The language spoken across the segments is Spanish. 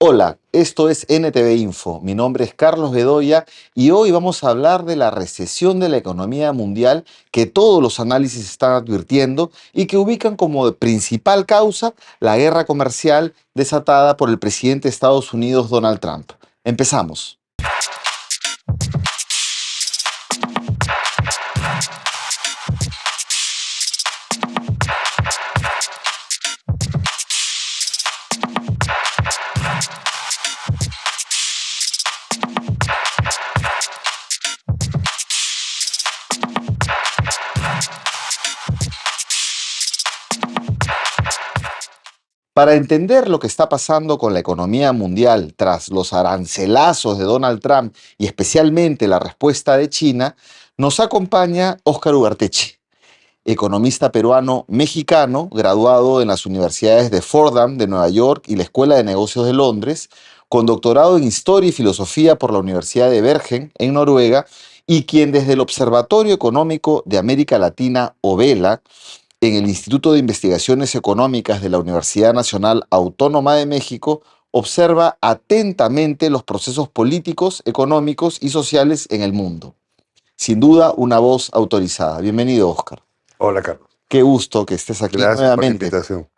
Hola, esto es NTV Info. Mi nombre es Carlos Bedoya y hoy vamos a hablar de la recesión de la economía mundial que todos los análisis están advirtiendo y que ubican como principal causa la guerra comercial desatada por el presidente de Estados Unidos, Donald Trump. Empezamos. Para entender lo que está pasando con la economía mundial tras los arancelazos de Donald Trump y especialmente la respuesta de China, nos acompaña Óscar Ugarteche, economista peruano mexicano, graduado en las universidades de Fordham de Nueva York y la Escuela de Negocios de Londres, con doctorado en Historia y Filosofía por la Universidad de Bergen en Noruega, y quien desde el Observatorio Económico de América Latina, OVELA, en el Instituto de Investigaciones Económicas de la Universidad Nacional Autónoma de México, observa atentamente los procesos políticos, económicos y sociales en el mundo. Sin duda, una voz autorizada. Bienvenido, Óscar. Hola, Carlos. Qué gusto que estés aquí Gracias por la nuevamente. invitación.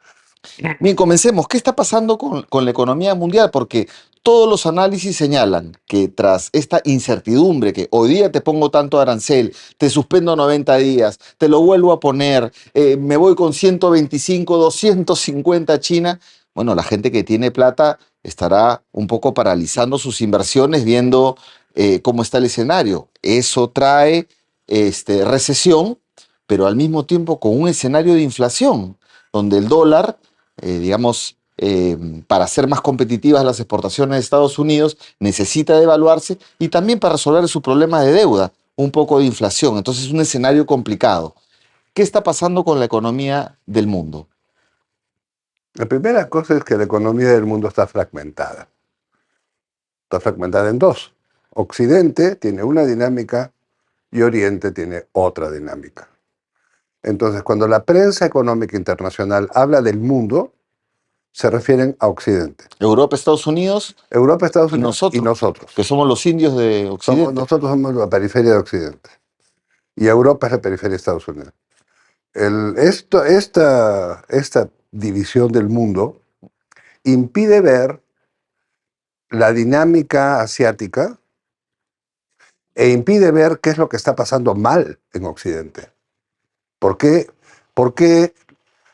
Bien, comencemos. ¿Qué está pasando con la economía mundial? Porque todos los análisis señalan que tras esta incertidumbre, que hoy día te pongo tanto arancel, te suspendo 90 días, te lo vuelvo a poner, me voy con 125, 250 a China, bueno, la gente que tiene plata estará un poco paralizando sus inversiones viendo cómo está el escenario. Eso trae recesión, pero al mismo tiempo con un escenario de inflación, donde el dólar para ser más competitivas las exportaciones de Estados Unidos, necesita devaluarse y también para resolver su problema de deuda, un poco de inflación. Entonces es un escenario complicado. ¿Qué está pasando con la economía del mundo? La primera cosa es que la economía del mundo está fragmentada. Está fragmentada en dos. Occidente tiene una dinámica y Oriente tiene otra dinámica. Entonces, cuando la prensa económica internacional habla del mundo, se refieren a Occidente. Europa, Estados Unidos Europa, Estados y Unidos y nosotros. que somos los indios de Occidente. Nosotros somos la periferia de Occidente. Y Europa es la periferia de Estados Unidos. Esta división del mundo impide ver la dinámica asiática e impide ver qué es lo que está pasando mal en Occidente. ¿Por qué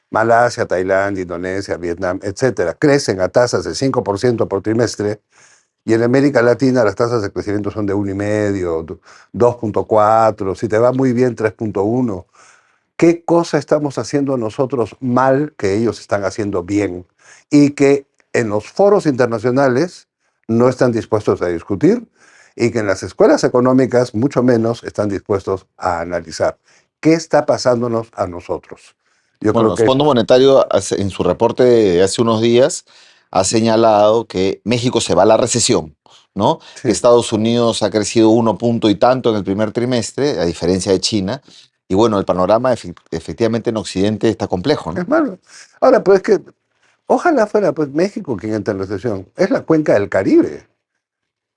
Malasia, Tailandia, Indonesia, Vietnam, etcétera, crecen a tasas de 5% por trimestre y en América Latina las tasas de crecimiento son de 1,5, 2,4, si te va muy bien 3,1? ¿Qué cosa estamos haciendo nosotros mal que ellos están haciendo bien? Y que en los foros internacionales no están dispuestos a discutir y que en las escuelas económicas mucho menos están dispuestos a analizar. ¿Qué está pasándonos a nosotros? Yo Bueno, creo el que Fondo Monetario en su reporte de hace unos días ha señalado que México se va a la recesión, ¿no? Que sí, Estados Unidos ha crecido 1 punto y tanto en el primer trimestre, a diferencia de China. Y bueno, el panorama efectivamente en Occidente está complejo, ¿no? es malo. Ahora, pues que ojalá fuera pues México quien entre en recesión. Es la cuenca del Caribe.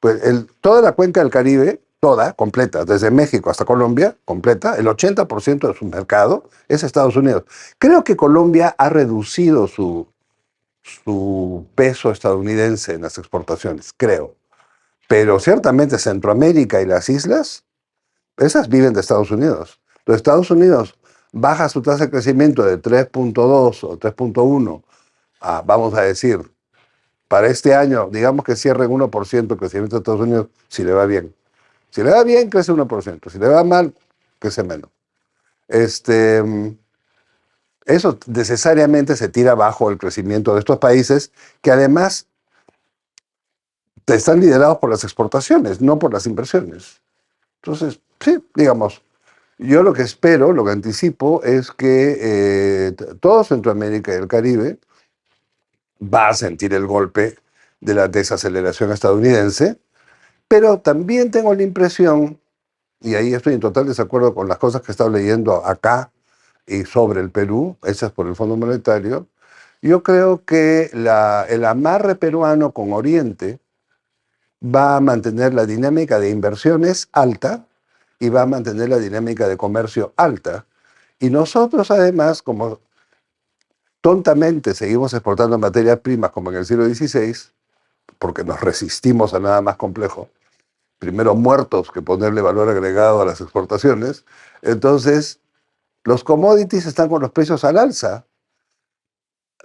Pues toda la cuenca del Caribe, toda, completa, desde México hasta Colombia, completa, el 80% de su mercado es Estados Unidos. Creo que Colombia ha reducido su peso estadounidense en las exportaciones, creo. Pero ciertamente Centroamérica y las islas, esas viven de Estados Unidos. Los Estados Unidos baja su tasa de crecimiento de 3,2 o 3,1 a, vamos a decir, para este año, digamos que cierren 1% el crecimiento de Estados Unidos, si le va bien. Si le va bien, crece 1%. Si le va mal, crece menos. Eso necesariamente se tira abajo el crecimiento de estos países que además están liderados por las exportaciones, no por las inversiones. Entonces, sí, digamos, yo lo que espero, lo que anticipo es que todo Centroamérica y el Caribe va a sentir el golpe de la desaceleración estadounidense, pero también tengo la impresión, y ahí estoy en total desacuerdo con las cosas que he estado leyendo acá y sobre el Perú, hechas por el Fondo Monetario, Yo creo que el amarre peruano con Oriente va a mantener la dinámica de inversiones alta y va a mantener la dinámica de comercio alta. Y nosotros además, como tontamente seguimos exportando materias primas como en el siglo XVI, porque nos resistimos a nada más complejo, primero muertos que ponerle valor agregado a las exportaciones, entonces los commodities están con los precios al alza,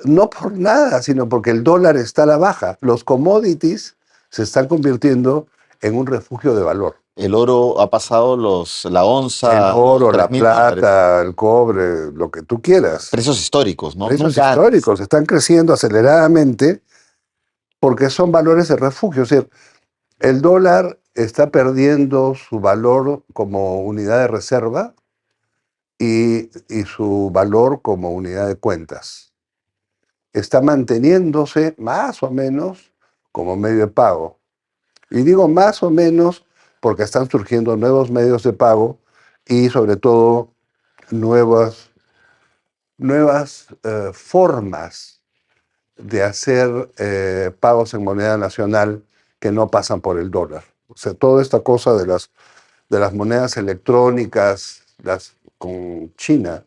no por nada, sino porque el dólar está a la baja. Los commodities se están convirtiendo en un refugio de valor. El oro ha pasado la El onza, los oro, la $3.000. plata, el cobre, lo que tú quieras. Precios históricos, ¿no? Precios Nunca antes. históricos están creciendo aceleradamente porque son valores de refugio. Es decir, el dólar está perdiendo su valor como unidad de reserva y su valor como unidad de cuentas. Está manteniéndose más o menos como medio de pago. Y digo más o menos porque están surgiendo nuevos medios de pago y sobre todo nuevas, nuevas formas de hacer pagos en moneda nacional que no pasan por el dólar. O sea, toda esta cosa de las monedas electrónicas con China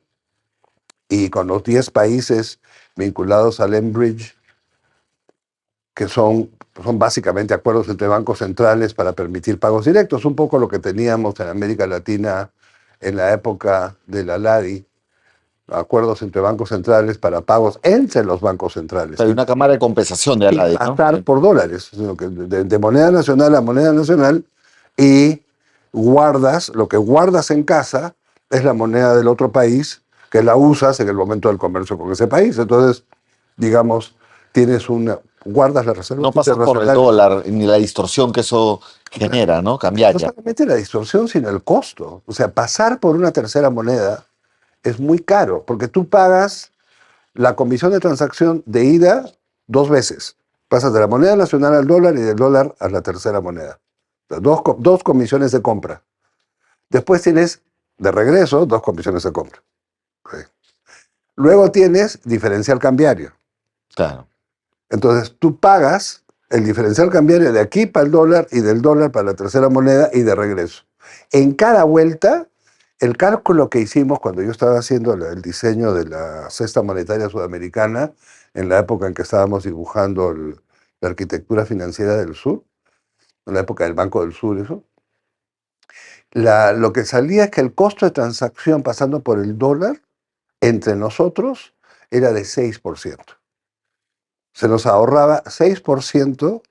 y con los 10 países vinculados al Enbridge, que son básicamente acuerdos entre bancos centrales para permitir pagos directos, un poco lo que teníamos en América Latina en la época de la LADI, acuerdos entre bancos centrales para pagos entre los bancos centrales. Hay una cámara de compensación de Sin Aladdin, ¿no? pasar por dólares, sino que de moneda nacional a moneda nacional y lo que guardas en casa es la moneda del otro país que la usas en el momento del comercio con ese país. Entonces, digamos, guardas las reservas No pasas por el internacionales. dólar ni la distorsión que eso genera, ¿no? No Cambiaria. solamente la distorsión, sino el costo. O sea, pasar por una tercera moneda es muy caro, porque tú pagas la comisión de transacción de ida 2 veces. Pasas de la moneda nacional al dólar y del dólar a la tercera moneda. O sea, dos comisiones de compra. Después tienes de regreso 2 comisiones de compra. Ok. Luego tienes diferencial cambiario. Claro. Entonces tú pagas el diferencial cambiario de aquí para el dólar y del dólar para la tercera moneda y de regreso. En cada vuelta, el cálculo que hicimos cuando yo estaba haciendo el diseño de la cesta monetaria sudamericana, en la época en que estábamos dibujando la arquitectura financiera del sur, en la época del Banco del Sur, eso, lo que salía es que el costo de transacción pasando por el dólar entre nosotros era de 6%. Se nos ahorraba 6%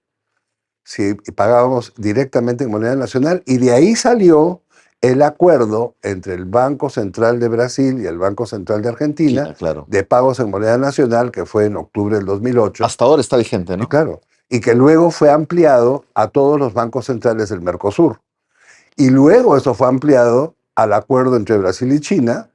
si pagábamos directamente en moneda nacional y de ahí salió el acuerdo entre el Banco Central de Brasil y el Banco Central de Argentina China, claro. de pagos en moneda nacional que fue en octubre del 2008. Hasta ahora está vigente, Y ¿no? claro, y que luego fue ampliado a todos los bancos centrales del Mercosur. Y luego eso fue ampliado al acuerdo entre Brasil y China,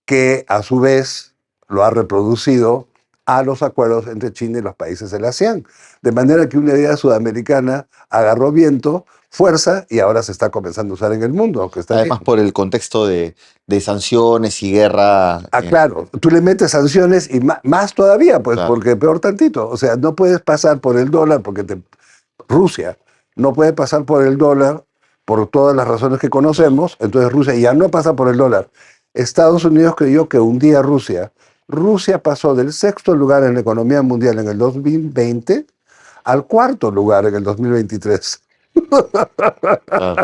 que a su vez lo ha reproducido a los acuerdos entre China y los países de la ASEAN. De manera que una idea sudamericana agarró viento, fuerza, y ahora se está comenzando a usar en el mundo, aunque está bien. Además, por el contexto de sanciones y guerra. Claro, tú le metes sanciones y más todavía, pues, Claro. porque peor tantito. O sea, no puedes pasar por el dólar, Rusia no puede pasar por el dólar por todas las razones que conocemos, entonces Rusia ya no pasa por el dólar. Estados Unidos creyó que hundía a Rusia. Rusia pasó del 6.º lugar en la economía mundial en el 2020 al 4.º lugar en el 2023. Claro.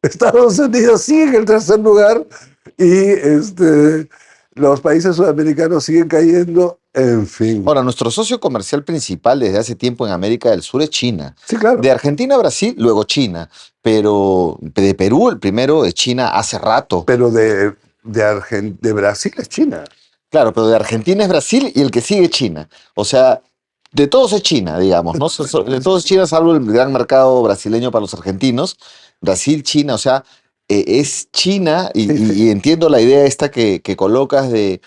Estados Unidos sigue en el 3.er lugar y los países sudamericanos siguen cayendo, en fin. Ahora, nuestro socio comercial principal desde hace tiempo en América del Sur es China. Sí, claro, De Argentina a Brasil, luego China. Pero de Perú, el primero es China hace rato. pero de Brasil es China. Claro, pero de Argentina es Brasil y el que sigue es China. O sea, de todos es China, digamos, ¿no? De todos es China, salvo el gran mercado brasileño para los argentinos. Brasil, China, o sea, es China y, Sí, sí. y entiendo la idea esta que colocas de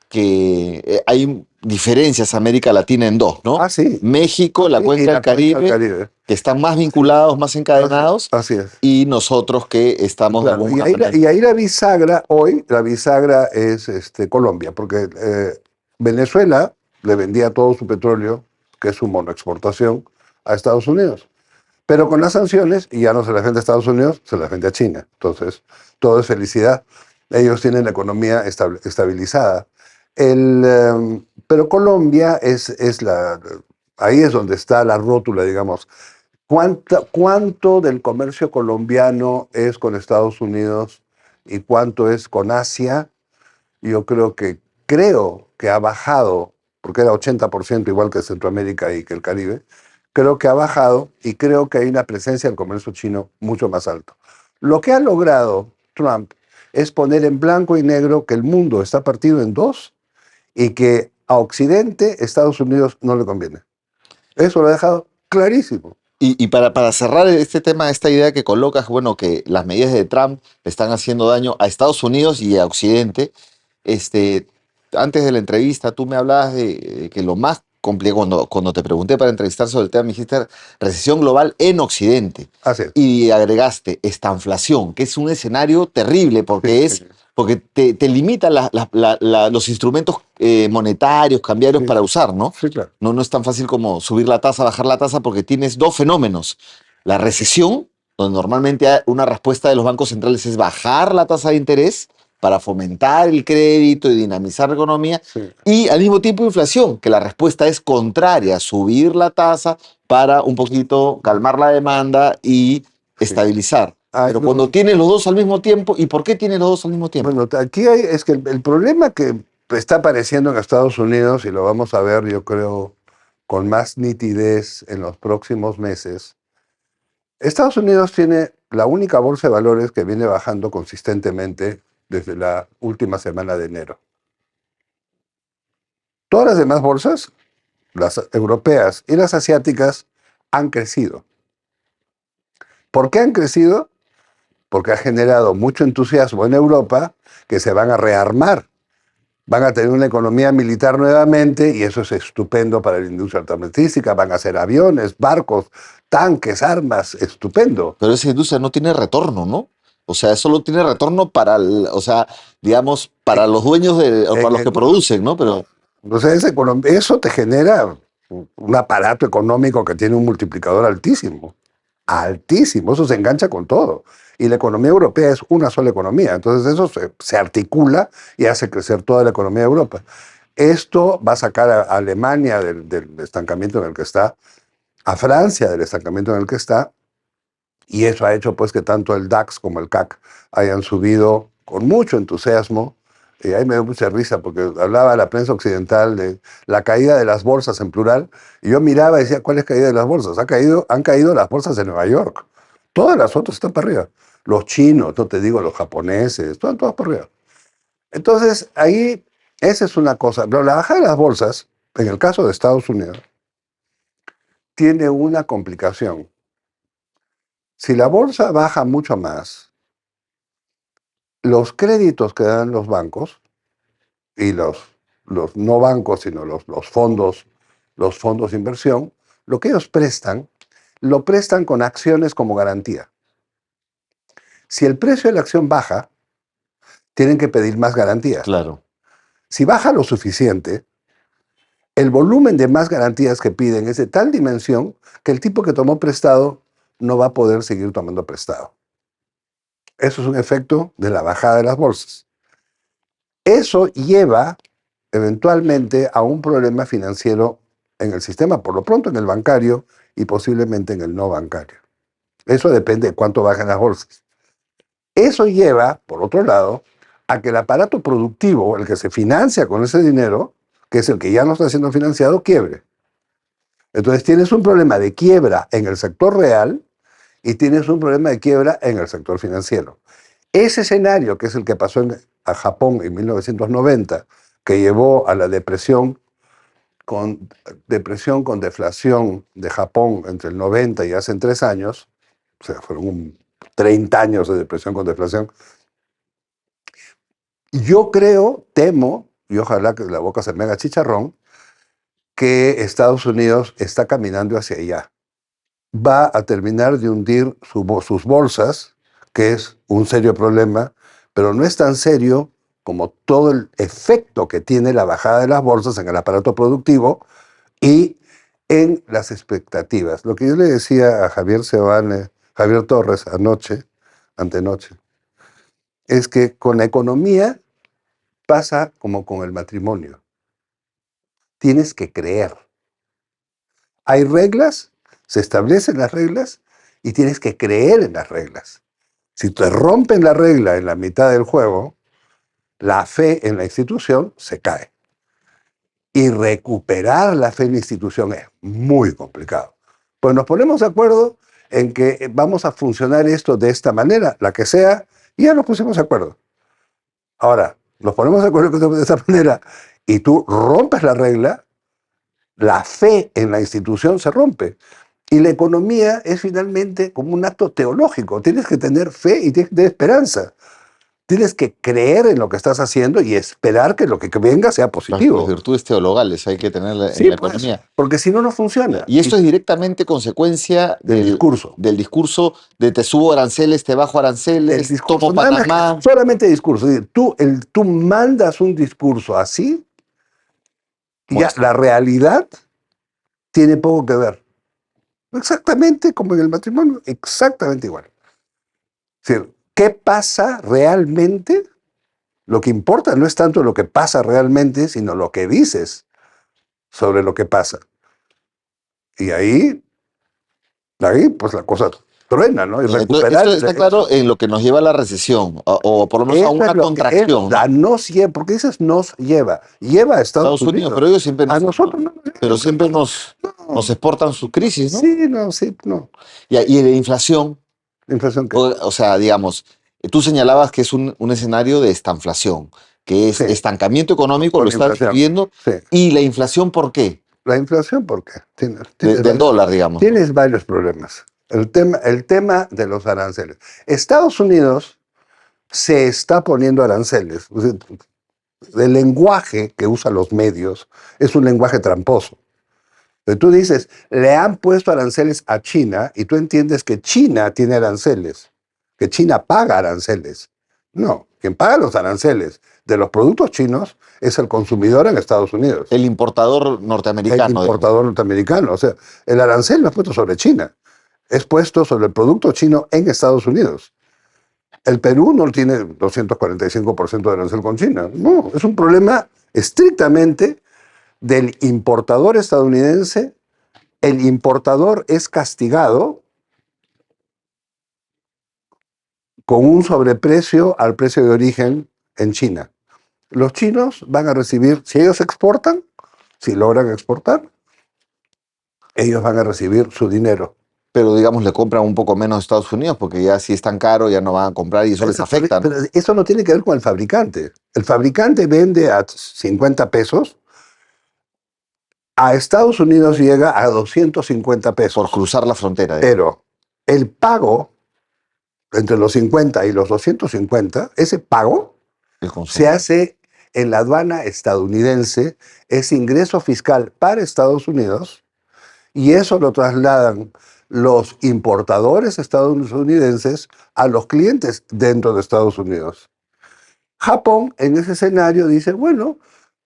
que hay diferencias América Latina en dos, ¿no? Sí. México, la Sí, y cuenca del la cuenca del Caribe, Caribe. que están más vinculados, más encadenados, Así es. y nosotros que estamos de Claro, alguna manera. y ahí la bisagra, hoy, la bisagra es Colombia, porque Venezuela le vendía todo su petróleo, que es su monoexportación, a Estados Unidos. Pero con las sanciones, y ya no se las vende a Estados Unidos, se las vende a China. Entonces, todo es felicidad. Ellos tienen la economía estabilizada. Pero Colombia ahí es donde está la rótula, digamos. ¿Cuánto del comercio colombiano es con Estados Unidos y cuánto es con Asia? Yo creo que ha bajado, porque era 80% igual que Centroamérica y que el Caribe, creo que ha bajado y creo que hay una presencia del comercio chino mucho más alto. Lo que ha logrado Trump es poner en blanco y negro que el mundo está partido en dos y que a Occidente Estados Unidos no le conviene. Eso lo ha dejado clarísimo. Y para cerrar este tema, esta idea que colocas, bueno, que las medidas de Trump le están haciendo daño a Estados Unidos y a Occidente, este, antes de la entrevista tú me hablabas de que lo más complicado, cuando te pregunté para entrevistar sobre el tema, me dijiste recesión global en Occidente. Así es. Y agregaste estanflación, que es un escenario terrible Sí, porque te limita los instrumentos monetarios, cambiarios sí, para usar, ¿no? sí, claro. No, no es tan fácil como subir la tasa, bajar la tasa, porque tienes dos fenómenos. La recesión, donde normalmente una respuesta de los bancos centrales es bajar la tasa de interés para fomentar el crédito y dinamizar la economía, Sí, y al mismo tiempo inflación, que la respuesta es contraria, subir la tasa para un poquito calmar la demanda y sí. estabilizar. Ah, Pero cuando no, tienes los dos al mismo tiempo, ¿y por qué tienes los dos al mismo tiempo? bueno, aquí es que el problema que está apareciendo en Estados Unidos, y lo vamos a ver, yo creo, con más nitidez en los próximos meses, Estados Unidos tiene la única bolsa de valores que viene bajando consistentemente desde la última semana de enero. Todas las demás bolsas, las europeas y las asiáticas, han crecido. ¿Por qué han crecido? Porque ha generado mucho entusiasmo en Europa que se van a rearmar. Van a tener una economía militar nuevamente y eso es estupendo para la industria armamentística. Van a hacer aviones, barcos, tanques, armas, estupendo. Pero esa industria no tiene retorno, ¿no? O sea, solo tiene retorno para, o sea, digamos, para los dueños o para los que No, producen, ¿no? Pero o sea, eso te genera un aparato económico que tiene un multiplicador altísimo. Altísimo, eso se engancha con todo. Y la economía europea es una sola economía, entonces eso se articula y hace crecer toda la economía de Europa. Esto va a sacar a Alemania del estancamiento en el que está, a Francia del estancamiento en el que está, y eso ha hecho pues que tanto el DAX como el CAC hayan subido con mucho entusiasmo. Y ahí me dio mucha risa porque hablaba la prensa occidental de la caída de las bolsas en plural, y yo miraba y decía, ¿cuál es caída de las bolsas? Han caído las bolsas de Nueva York. Todas las otras están para arriba. Los chinos, no te digo los japoneses, están todas para arriba. Entonces, ahí, esa es una cosa. Pero la bajada de las bolsas, en el caso de Estados Unidos, tiene una complicación. Si la bolsa baja mucho más, los créditos que dan los bancos y los no bancos, sino los fondos de inversión, lo que ellos prestan, lo prestan con acciones como garantía. Si el precio de la acción baja, tienen que pedir más garantía. claro. Si baja lo suficiente, el volumen de más garantías que piden es de tal dimensión que el tipo que tomó prestado no va a poder seguir tomando prestado. Eso es un efecto de la bajada de las bolsas. Eso lleva eventualmente a un problema financiero en el sistema, por lo pronto en el bancario y posiblemente en el no bancario. Eso depende de cuánto bajen las bolsas. Eso lleva, por otro lado, a que el aparato productivo, el que se financia con ese dinero, que es el que ya no está siendo financiado, quiebre. Entonces tienes un problema de quiebra en el sector real y tienes un problema de quiebra en el sector financiero. Ese escenario, que es el que pasó a Japón en 1990, que llevó a la depresión con deflación de Japón entre el 90 y hace 3 años, o sea, fueron 30 años de depresión con deflación. Yo creo, temo, y ojalá que la boca se me haga chicharrón, que Estados Unidos está caminando hacia allá. Va a terminar de hundir sus bolsas, que es un serio problema, pero no es tan serio como todo el efecto que tiene la bajada de las bolsas en el aparato productivo y en las expectativas. Lo que yo le decía a Javier Sebane, Javier Torres anoche, antenoche, es que con la economía pasa como con el matrimonio. Tienes que creer. Hay reglas, se establecen las reglas y tienes que creer en las reglas. Si te rompen la regla en la mitad del juego, la fe en la institución se cae. Y recuperar la fe en la institución es muy complicado. Pues nos ponemos de acuerdo en que vamos a funcionar esto de esta manera, la que sea, y ya nos pusimos de acuerdo. Ahora, nos ponemos de acuerdo de esta manera y tú rompes la regla, la fe en la institución se rompe. Y la economía es finalmente como un acto teológico. Tienes que tener fe y tienes que tener esperanza. Tienes que creer en lo que estás haciendo y esperar que lo que venga sea Las positivo. virtudes teologales hay que tener en Sí, la pues, economía. porque si no, no funciona. Y esto es directamente consecuencia Del discurso. del discurso de te subo aranceles, te bajo El aranceles, discurso, tomo nada más que Panamá. solamente discurso. Es decir, tú mandas un discurso así y ya Muestra. la realidad tiene poco que ver. Exactamente como en el matrimonio, exactamente igual. Es decir, ¿qué pasa realmente? Lo que importa no es tanto lo que pasa realmente, sino lo que dices sobre lo que pasa. Y ahí pues la cosa truena, ¿no? Y Entonces, recuperar esto está claro en lo que nos lleva a la recesión, o por lo menos a eso es una lo que es, contracción, ¿no? nos lleva, porque dices nos lleva a Estados Estados Unidos, Unidos. pero ellos siempre A nosotros no nos pero lleva. siempre nos No, exportan sus crisis, ¿no? sí, no, sí, no. Y de inflación, ¿La inflación qué? o sea, digamos, tú señalabas que es un escenario de estanflación, que es Sí, estancamiento económico, lo con estás inflación. describiendo, Sí. y la inflación, ¿por qué? La inflación, ¿por qué? Del dólar, digamos, ¿no? Tienes varios problemas. El tema de los aranceles. Estados Unidos se está poniendo aranceles. O sea, el lenguaje que usan los medios es un lenguaje tramposo. Pero tú dices, le han puesto aranceles a China y tú entiendes que China tiene aranceles, que China paga aranceles. No, quien paga los aranceles de los productos chinos es el consumidor en Estados Unidos, El importador el norteamericano, digamos. importador norteamericano. O sea, el arancel no es puesto sobre China, es puesto sobre el producto chino en Estados Unidos. El Perú no tiene 245% de arancel con China. No, es un problema estrictamente del importador estadounidense. El importador es castigado con un sobreprecio al precio de origen en China. Los chinos van a recibir, si ellos exportan, si logran exportar, ellos van a recibir su dinero. Pero digamos le compran un poco menos a Estados Unidos porque ya si es tan caro ya no van a comprar y eso les afecta, ¿no? Pero eso no tiene que ver con el fabricante. El fabricante vende a 50 pesos, a Estados Unidos llega a 250 Por pesos. cruzar la frontera, digamos, Pero el pago entre los 50 y los 250, ese pago el se consumo. hace en la aduana estadounidense, es ingreso fiscal para Estados Unidos y eso lo trasladan los importadores estadounidenses a los clientes dentro de Estados Unidos. Japón en ese escenario dice, bueno,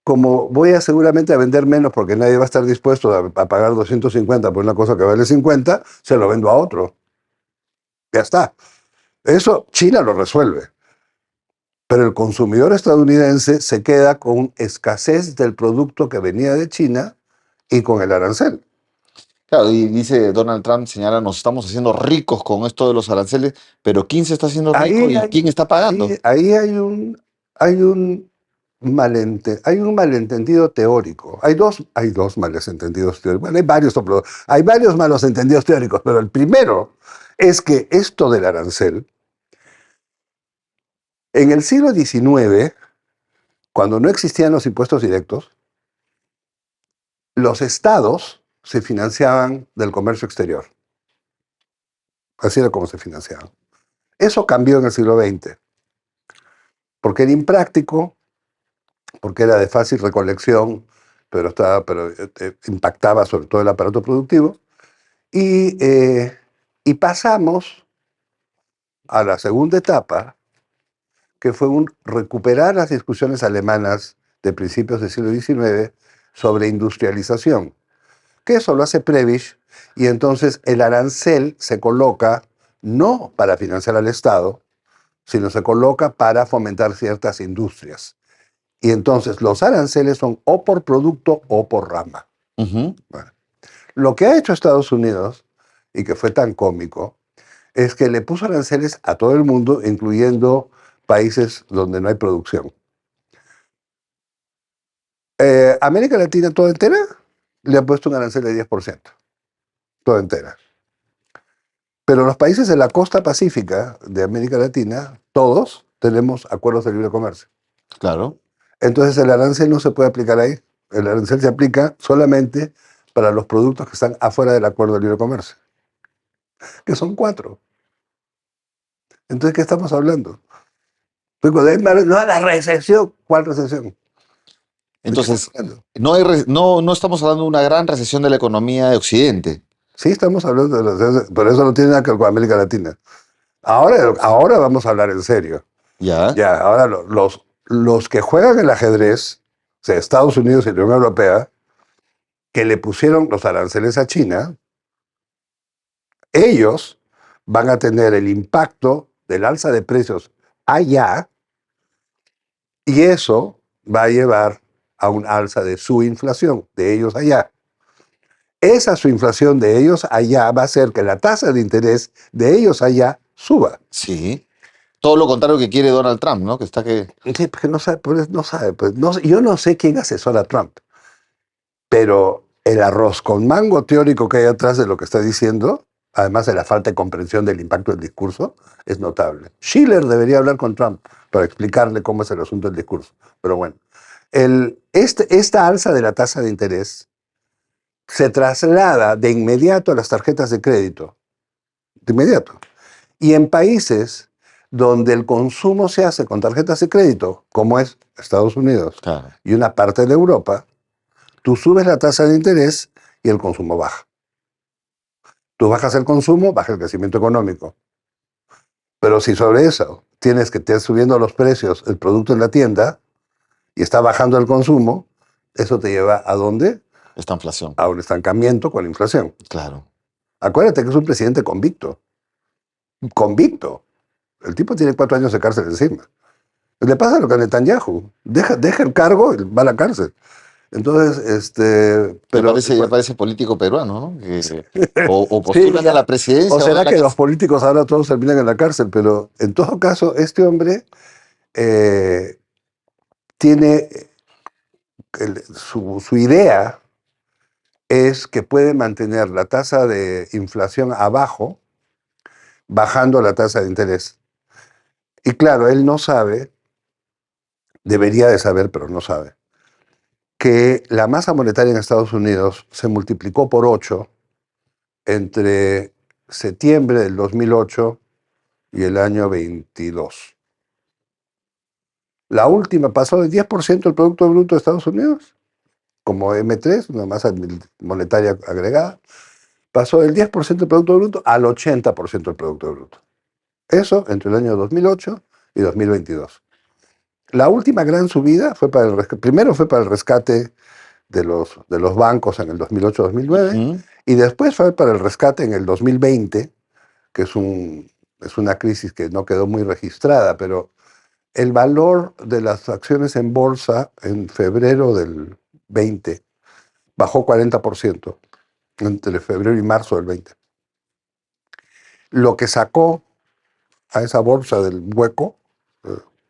como voy a seguramente a vender menos porque nadie va a estar dispuesto a pagar 250 por una cosa que vale 50, se lo vendo a otro. Ya está. Eso China lo resuelve. Pero el consumidor estadounidense se queda con escasez del producto que venía de China y con el arancel. Claro, y dice Donald Trump, señala, nos estamos haciendo ricos con esto de los aranceles, pero ¿quién se está haciendo rico Ahí y hay, quién está pagando? ahí hay un malentendido teórico. Hay dos malos entendidos teóricos. Bueno, hay varios malos entendidos teóricos, pero el primero es que esto del arancel, en el siglo XIX, cuando no existían los impuestos directos, los estados se financiaban del comercio exterior. Así era como se financiaban. Eso cambió en el siglo XX, porque era impráctico, porque era de fácil recolección, pero impactaba sobre todo el aparato productivo, y pasamos a la segunda etapa, que fue un recuperar las discusiones alemanas de principios del siglo XIX sobre industrialización, que eso lo hace Prebisch, y entonces el arancel se coloca no para financiar al Estado, sino se coloca para fomentar ciertas industrias. Y entonces los aranceles son o por producto o por rama. Ujú. Bueno, lo que ha hecho Estados Unidos, y que fue tan cómico, es que le puso aranceles a todo el mundo, incluyendo países donde no hay producción. América Latina toda entera le ha puesto un arancel de 10%, toda entera. Pero los países de la costa pacífica de América Latina, todos tenemos acuerdos de libre comercio. Claro. Entonces el arancel no se puede aplicar ahí. El arancel se aplica solamente para los productos que están afuera del acuerdo de libre comercio, que son 4. Entonces, ¿qué estamos hablando? Pues no, la recesión. ¿Cuál recesión? ¿De qué estamos Entonces, hablando? no estamos hablando de una gran recesión de la economía de Occidente. Sí, estamos hablando de recesión, pero eso no tiene nada que ver con América Latina. Ahora vamos a hablar en serio. Ya. Ya, ahora los que juegan el ajedrez, o sea, Estados Unidos y la Unión Europea, que le pusieron los aranceles a China, ellos van a tener el impacto del alza de precios allá y eso va a llevar a un alza de su inflación, de ellos allá. Esa su inflación de ellos allá va a hacer que la tasa de interés de ellos allá suba. Sí. Todo lo contrario que quiere Donald Trump, ¿no? Que está que. Sí, porque no sabe, pues, no sabe, pues, yo no sé quién asesora a Trump, pero el arroz con mango teórico que hay atrás de lo que está diciendo, además de la falta de comprensión del impacto del discurso, es notable. Schiller debería hablar con Trump para explicarle cómo es el asunto del discurso. Pero bueno, esta alza de la tasa de interés se traslada de inmediato a las tarjetas de crédito, de inmediato. Y en países donde el consumo se hace con tarjetas de crédito, como es Estados Unidos Claro. y una parte de Europa, tú subes la tasa de interés y el consumo baja. Tú bajas el consumo, baja el crecimiento económico. Pero si sobre eso tienes que estar subiendo los precios, el producto en la tienda, y está bajando el consumo, eso te lleva ¿a dónde? Esta inflación. A un estancamiento con la inflación. Claro. Acuérdate que es un presidente convicto. Convicto. El tipo tiene 4 años de cárcel encima. Le pasa lo que a Netanyahu. Deja el cargo y va a la cárcel. Entonces, Ya parece político peruano, ¿no? O sí, postulan a la presidencia o o van a será la que casa. los políticos ahora todos terminan en la cárcel, pero en todo caso, este hombre eh, tiene su idea es que puede mantener la tasa de inflación abajo, bajando la tasa de interés. Y claro, él no sabe, debería de saber, pero no sabe, que la masa monetaria en Estados Unidos se multiplicó por 8 entre septiembre del 2008 y el año 22. La última pasó del 10% del Producto Bruto de Estados Unidos, como M3, una masa monetaria agregada, pasó del 10% del Producto Bruto al 80% del Producto Bruto. Eso entre el año 2008 y 2022. La última gran subida fue para primero fue para el rescate de los bancos en el 2008-2009 Ujú. y después fue para el rescate en el 2020, que es una crisis que no quedó muy registrada, pero el valor de las acciones en bolsa en febrero del 20 bajó 40% entre febrero y marzo del 20. Lo que sacó a esa bolsa del hueco,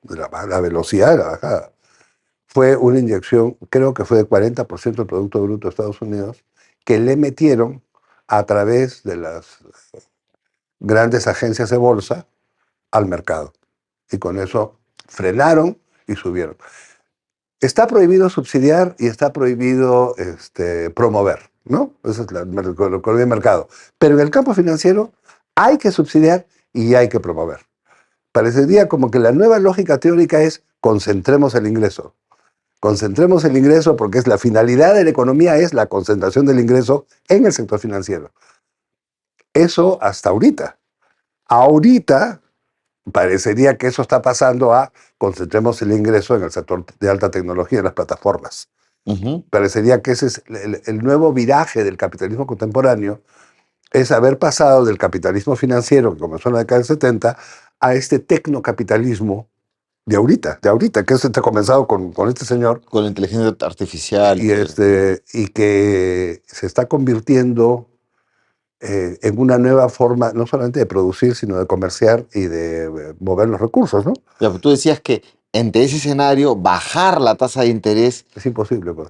de la velocidad de la bajada, fue una inyección, creo que fue de 40% del Producto Bruto de Estados Unidos, que le metieron a través de las grandes agencias de bolsa al mercado. Y con eso frenaron y subieron. Está prohibido subsidiar y está prohibido promover, ¿no? Esa es la economía de mercado. Pero en el campo financiero hay que subsidiar y hay que promover. Parecería como que la nueva lógica teórica es concentremos el ingreso. Concentremos el ingreso porque es la finalidad de la economía, es la concentración del ingreso en el sector financiero. Eso hasta ahorita. Ahorita Parecería que eso está pasando a concentremos el ingreso en el sector de alta tecnología, en las plataformas. Ujú. Parecería que ese es el nuevo viraje del capitalismo contemporáneo, es haber pasado del capitalismo financiero, que comenzó en la década del 70, a este tecnocapitalismo de ahorita, que eso está comenzado con este señor, Con la inteligencia artificial y todo eso. y que se está convirtiendo en una nueva forma, no solamente de producir, sino de comerciar y de mover los recursos, ¿no? Ya, pero tú decías que ante ese escenario, bajar la tasa de interés, Es imposible, pues.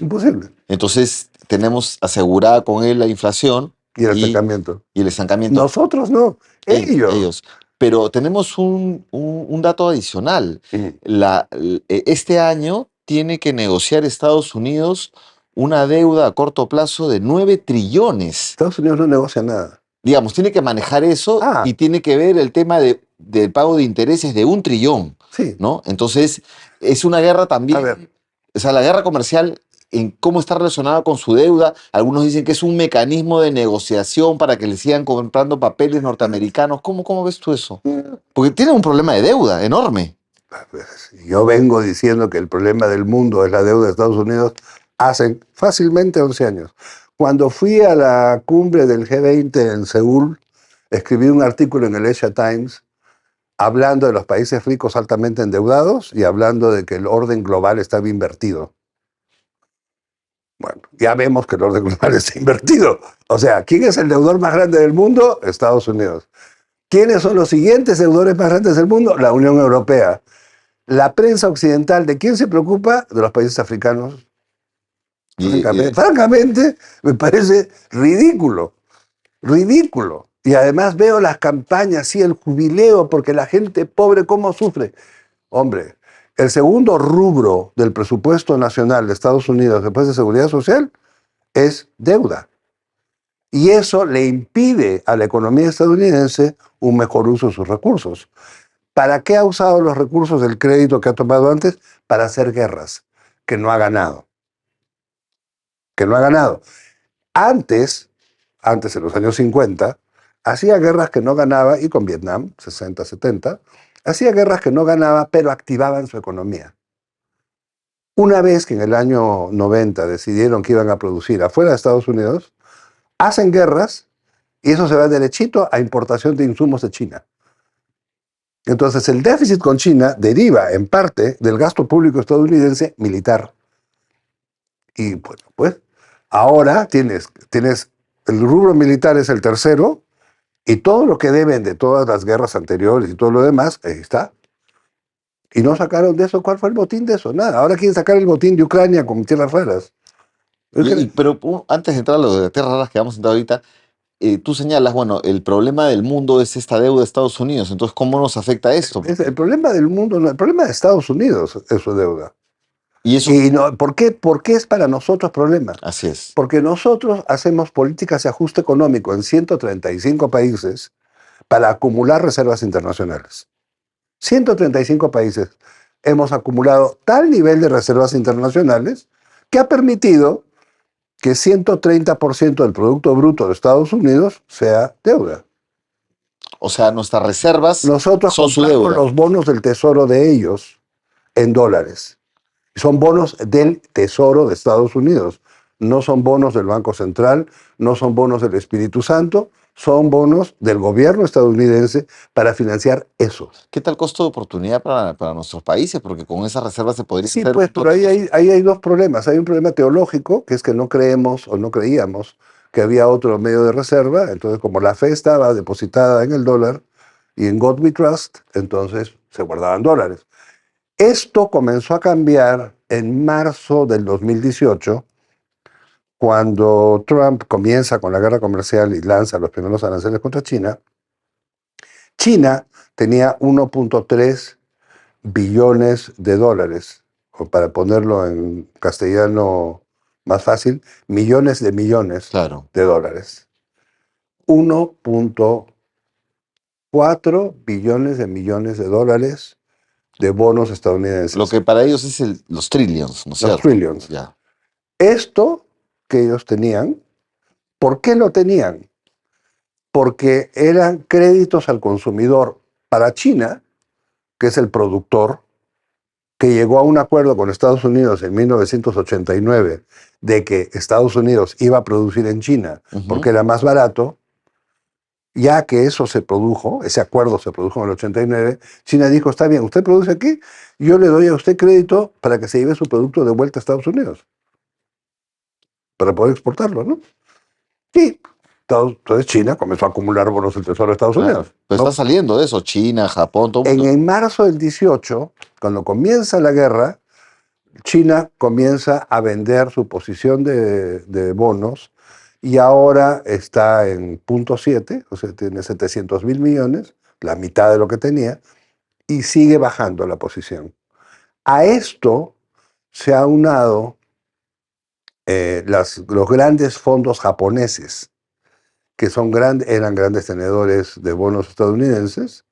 Imposible. entonces tenemos asegurada con él la inflación Y el y, estancamiento. y el estancamiento. Nosotros no, ellos. Ellos. Pero tenemos un dato adicional. Mm. Este año tiene que negociar Estados Unidos una deuda a corto plazo de 9 trillones. Estados Unidos no negocia nada. Digamos, tiene que manejar eso Ah, y tiene que ver el tema del pago de intereses de 1 trillón, sí. ¿no? Entonces, es una guerra A ver, también, o sea, la guerra comercial en cómo está relacionada con su deuda. Algunos dicen que es un mecanismo de negociación para que le sigan comprando papeles norteamericanos. ¿Cómo ves tú eso? Porque tienen un problema de deuda enorme. yo vengo diciendo que el problema del mundo es la deuda de Estados Unidos hace fácilmente 11 años. Cuando fui a la cumbre del G20 en Seúl, escribí un artículo en el Asia Times hablando de los países ricos altamente endeudados y hablando de que el orden global estaba invertido. Bueno, ya vemos que el orden global está invertido. O sea, ¿quién es el deudor más grande del mundo? Estados Unidos. ¿Quiénes son los siguientes deudores más grandes del mundo? La Unión Europea. La prensa occidental, ¿de quién se preocupa? De los países africanos. Francamente, me parece ridículo, ridículo. Y además veo las campañas, sí, el jubileo, porque la gente pobre, ¿cómo sufre? Hombre, el segundo rubro del presupuesto nacional de Estados Unidos después de seguridad social es deuda. Y eso le impide a la economía estadounidense un mejor uso de sus recursos. ¿Para qué ha usado los recursos del crédito que ha tomado antes? Para hacer guerras, que no ha ganado. Que no ha ganado. Antes, antes en los años 50, hacía guerras que no ganaba, y con Vietnam, 60, 70, hacía guerras que no ganaba, pero activaban su economía. Una vez que en el año 90 decidieron que iban a producir afuera de Estados Unidos, hacen guerras y eso se va derechito a importación de insumos de China. Entonces el déficit con China deriva en parte del gasto público estadounidense militar. Y bueno, pues ahora tienes el rubro militar es el tercero y todo lo que deben de todas las guerras anteriores y todo lo demás, ahí está. Y no sacaron de eso. ¿Cuál fue el botín de eso? Nada. Ahora quieren sacar el botín de Ucrania con tierras raras. Pero antes de entrar a lo de las tierras raras que vamos a entrar ahorita, tú señalas, bueno, el problema del mundo es esta deuda de Estados Unidos. Entonces, ¿cómo nos afecta esto? El problema del mundo, no, el problema de Estados Unidos es su deuda. Y eso, Y no, ¿por qué es para nosotros problema? así es. Porque nosotros hacemos políticas de ajuste económico en 135 países para acumular reservas internacionales. 135 países hemos acumulado tal nivel de reservas internacionales que ha permitido que 130% del Producto Bruto de Estados Unidos sea deuda. O sea, nuestras reservas Nosotros son su compramos deuda. los bonos del tesoro de ellos en dólares. Son bonos del Tesoro de Estados Unidos. No son bonos del Banco Central, no son bonos del Espíritu Santo, son bonos del gobierno estadounidense para financiar eso. ¿Qué tal costo de oportunidad para nuestros países? Porque con esas reservas se podría Sí, hacer pues, pero ahí hay dos problemas. Hay un problema teológico, que es que no creemos o no creíamos que había otro medio de reserva. Entonces, como la fe estaba depositada en el dólar y en God We Trust, entonces se guardaban dólares. Esto comenzó a cambiar en marzo del 2018, cuando Trump comienza con la guerra comercial y lanza los primeros aranceles contra China. China tenía 1.3 billones de dólares, o para ponerlo en castellano más fácil, millones Claro. de dólares. 1.4 billones de millones de dólares de bonos estadounidenses. Lo que para ellos es los trillions, ¿no es Los cierto? trillions. Ya. Esto que ellos tenían, ¿por qué lo tenían? Porque eran créditos al consumidor Para China, que es el productor, que llegó a un acuerdo con Estados Unidos en 1989 de que Estados Unidos iba a producir en China Ujú. porque era más barato, ya que eso se produjo, ese acuerdo se produjo en el 89, China dijo, está bien, usted produce aquí, yo le doy a usted crédito para que se lleve su producto de vuelta a Estados Unidos, para poder exportarlo, ¿no? Y entonces China comenzó a acumular bonos del Tesoro de Estados Claro. Unidos, Pero está ¿no? saliendo de eso, China, Japón, todo el mundo. En marzo del 18, cuando comienza la guerra, China comienza a vender su posición de bonos y ahora está en 0,7, o sea, tiene 700 mil millones, la mitad de lo que tenía, y sigue bajando la posición. A esto se ha unado los grandes fondos japoneses, que eran grandes tenedores de bonos estadounidenses,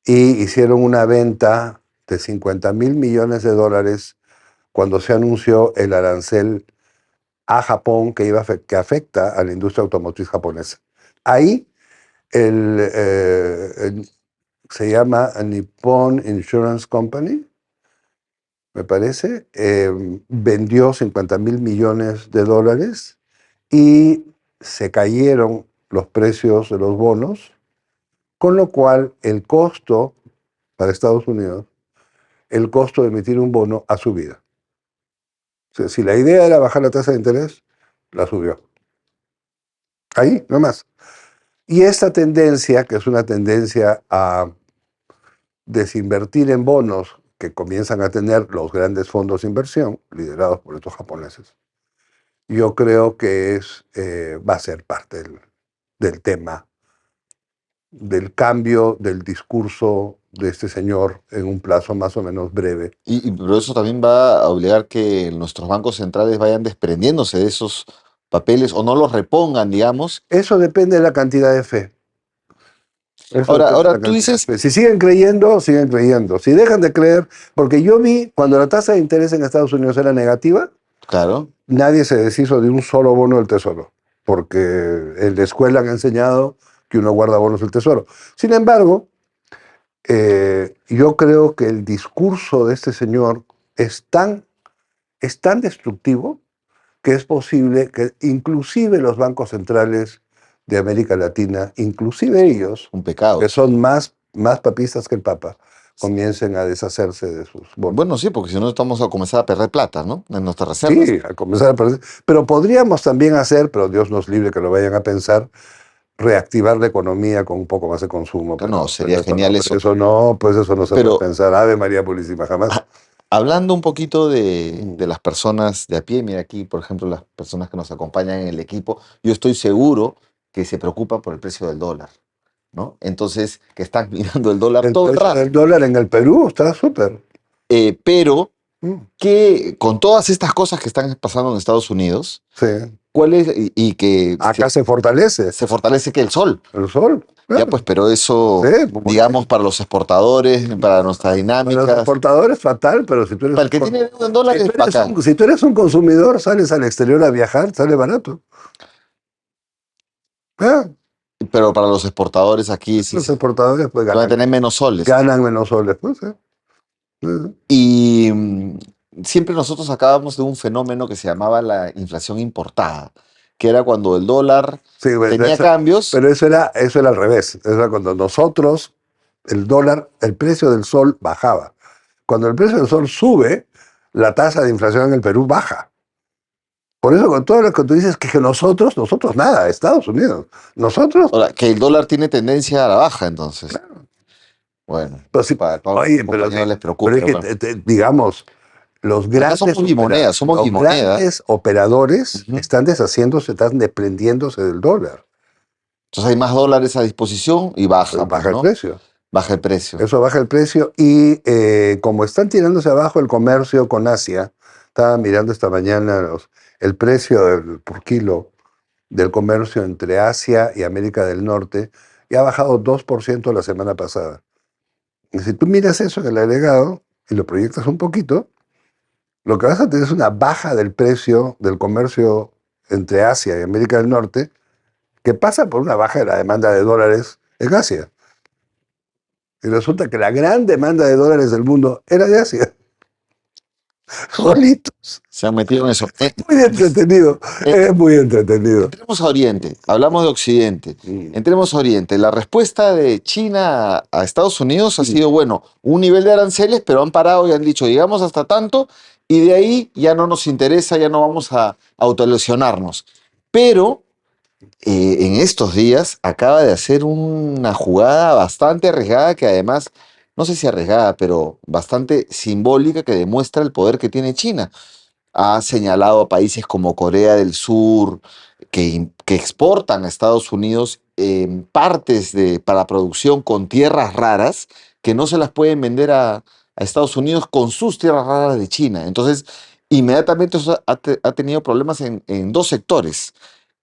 y hicieron una venta de 50 mil millones de dólares cuando se anunció el arancel a Japón que afecta a la industria automotriz japonesa. Ahí se llama Nippon Insurance Company, me parece, vendió 50 mil millones de dólares y se cayeron los precios de los bonos, con lo cual el costo para Estados Unidos, el costo de emitir un bono ha subido. O sea, si la idea era bajar la tasa de interés, la subió. Ahí, no más. Y esta tendencia, que es una tendencia a desinvertir en bonos que comienzan a tener los grandes fondos de inversión, liderados por estos japoneses, yo creo que va a ser parte del tema, del cambio del discurso de este señor en un plazo más o menos breve. Pero eso también va a obligar que nuestros bancos centrales vayan desprendiéndose de esos papeles o no los repongan, digamos. Eso depende de la cantidad de fe. Eso Ahora, depende de ahora la tú cantidad de dices, fe. Si siguen creyendo, siguen creyendo. Si dejan de creer, porque yo vi cuando la tasa de interés en Estados Unidos era negativa, claro, nadie se deshizo de un solo bono del Tesoro, porque en la escuela han enseñado que uno guarda bonos del Tesoro. Sin embargo, yo creo que el discurso de este señor es tan destructivo que es posible que inclusive los bancos centrales de América Latina, inclusive ellos, un pecado. que son más papistas que el Papa, comiencen a deshacerse de sus bonos. Bueno, sí, porque si no estamos a comenzar a perder plata, ¿no? En nuestras reservas. Sí, a comenzar a perder. Pero podríamos también hacer, pero Dios nos libre que lo vayan a pensar, reactivar la economía con un poco más de consumo. Que no, Pero sería esto no, genial pero eso. eso no, pues eso no se puede Pero pensar. Ave María Purísima, jamás. hablando un poquito de, Mm. de las personas de a pie, mira aquí, por ejemplo, las personas que nos acompañan en el equipo, yo estoy seguro que se preocupan por el precio del dólar, ¿no? Entonces, que están mirando el dólar El todo el precio rato. del dólar en el Perú está súper. Pero Mm. que con todas estas cosas que están pasando en Estados Unidos, Sí. ¿cuál es? Y que Acá se fortalece se fortalece que el sol. el sol. Ya, Claro. pues, pero Sí, eso, muy digamos, bien. para los exportadores, para nuestras Para los dinámicas, exportadores fatal, pero si tú eres para el que tiene deuda en dólares, bacán. si tú eres un consumidor, sales al exterior a viajar, sale barato. Ah, Pero para los exportadores aquí sí, los sí, exportadores pues van a tener menos soles. ganan menos soles. Pues, sí. Sí. Y siempre nosotros acabamos de un fenómeno que se llamaba la inflación importada, que era cuando el dólar Sí, pues, tenía cambios. pero eso era al revés. Eso era cuando nosotros, el dólar, el precio del sol bajaba. Cuando el precio del sol sube, la tasa de inflación en el Perú baja. Por eso con todo lo que tú dices que nosotros nada, Estados Unidos. Nosotros, Ahora, que el dólar tiene tendencia a la baja, entonces. Bueno, pues sí, para los oye, compañeros les pero preocupe. es que, Bueno, digamos, los acá somos grandes, bimoneda, somos los bimoneda. grandes operadores Ujú. están deshaciéndose, están desprendiéndose del dólar. Entonces hay más dólares a disposición y baja, pues, Baja el ¿no? precio. Baja el precio. Eso baja el precio y como están tirándose abajo el comercio con Asia, estaba mirando esta mañana el precio por kilo del comercio entre Asia y América del Norte y ha bajado 2% la semana pasada. Y si tú miras eso en el agregado y lo proyectas un poquito, lo que vas a tener es una baja del precio del comercio entre Asia y América del Norte que pasa por una baja de la demanda de dólares en Asia. Y resulta que la gran demanda de dólares del mundo era de Asia. Solitos. Se han metido en eso. Muy entretenido. Eh, Es muy entretenido. Entremos a Oriente, hablamos de Occidente. Mm. Entremos a Oriente. La respuesta de China a Estados Unidos ha Mm. sido, bueno, un nivel de aranceles, pero han parado y han dicho, llegamos hasta tanto y de ahí ya no nos interesa, ya no vamos a autolesionarnos. Pero en estos días acaba de hacer una jugada bastante arriesgada que además, no sé si arriesgada, pero bastante simbólica que demuestra el poder que tiene China. Ha señalado a países como Corea del Sur que exportan a Estados Unidos partes para producción con tierras raras que no se las pueden vender a Estados Unidos con sus tierras raras de China. Entonces, inmediatamente eso ha tenido problemas en dos sectores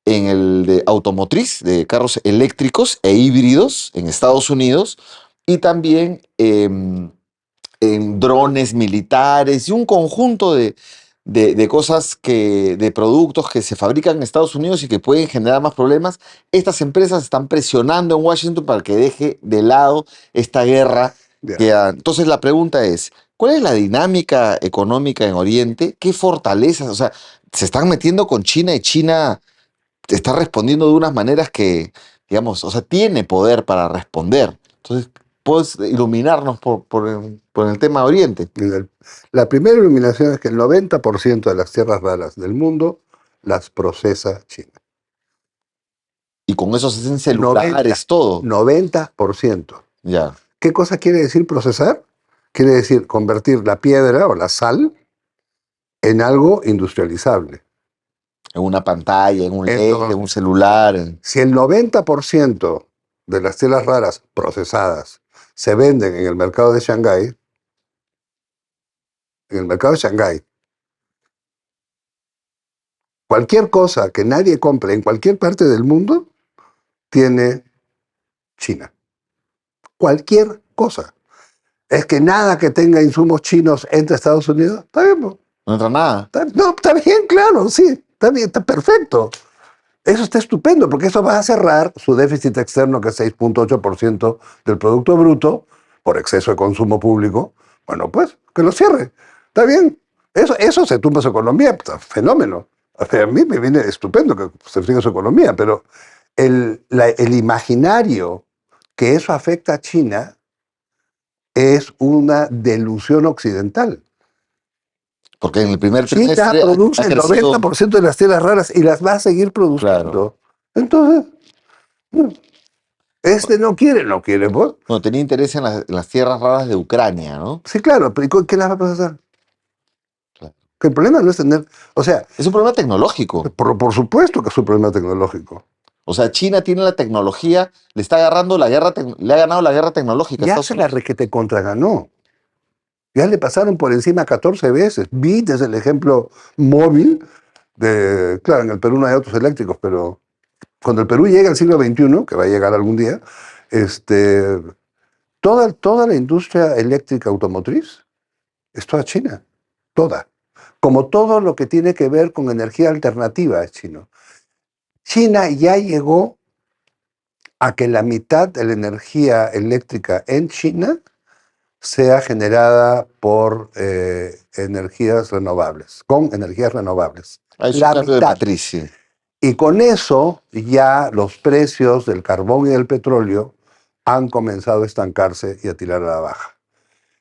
en el de automotriz, de carros eléctricos e híbridos en Estados Unidos, y también en drones militares y un conjunto de cosas de productos que se fabrican en Estados Unidos y que pueden generar más problemas. Estas empresas están presionando en Washington para que deje de lado esta guerra. Ya. Entonces la pregunta es, ¿cuál es la dinámica económica en Oriente? ¿Qué fortalezas? O sea, se están metiendo con China y China está respondiendo de unas maneras que, digamos, o sea, tiene poder para responder. Entonces, ¿puedes iluminarnos por el tema de Oriente? La primera iluminación es que el 90% de las tierras raras del mundo las procesa China. Y con eso se hacen 90, celulares, todo. 90%. Ya, ¿Qué cosa quiere decir procesar? Quiere decir convertir la piedra o la sal en algo industrializable. en una pantalla, en un LED, en un Entonces, celular. si el 90% de las tierras raras procesadas se venden en el mercado de Shanghái, en el mercado de Shanghái, cualquier cosa que nadie compre en cualquier parte del mundo tiene China. Cualquier cosa. Es que nada que tenga insumos chinos entre Estados Unidos, está bien, pues. No entra nada. No, está bien, claro, sí, está bien, está perfecto. Eso está estupendo, porque eso va a cerrar su déficit externo, que es 6,8% del Producto Bruto, por exceso de consumo público. Bueno, pues, que lo cierre. Está bien. Eso se tumba su economía, está fenómeno. O sea, a mí me viene estupendo que se friegue su economía, pero el imaginario que eso afecta a China es una delusión occidental. Porque en el primer China trimestre produce ha el crecido. 90% de las tierras raras y las va a seguir Claro. produciendo. Entonces, no quiere, no quiere, pues. Bueno, tenía interés en las tierras raras de Ucrania, ¿no? Sí, claro, pero ¿y qué las va a procesar? Claro. Que el problema no es tener, o sea, Es un problema tecnológico. por supuesto que es un problema tecnológico. O sea, China tiene la tecnología, le está agarrando la guerra, le ha ganado la guerra tecnológica a Ya Estados se la Unidos. requete contraganó. Ya le pasaron por encima 14 veces. Vi desde el ejemplo móvil claro, en el Perú no hay autos eléctricos, pero cuando el Perú llegue al siglo XXI, que va a llegar algún día, toda la industria eléctrica automotriz es toda China, toda. Como todo lo que tiene que ver con energía alternativa es chino. China ya llegó a que la mitad de la energía eléctrica en China sea generada por energías renovables, con energías renovables. Es un La cambio de mitad. matriz, sí. Y con eso ya los precios del carbón y del petróleo han comenzado a estancarse y a tirar a la baja.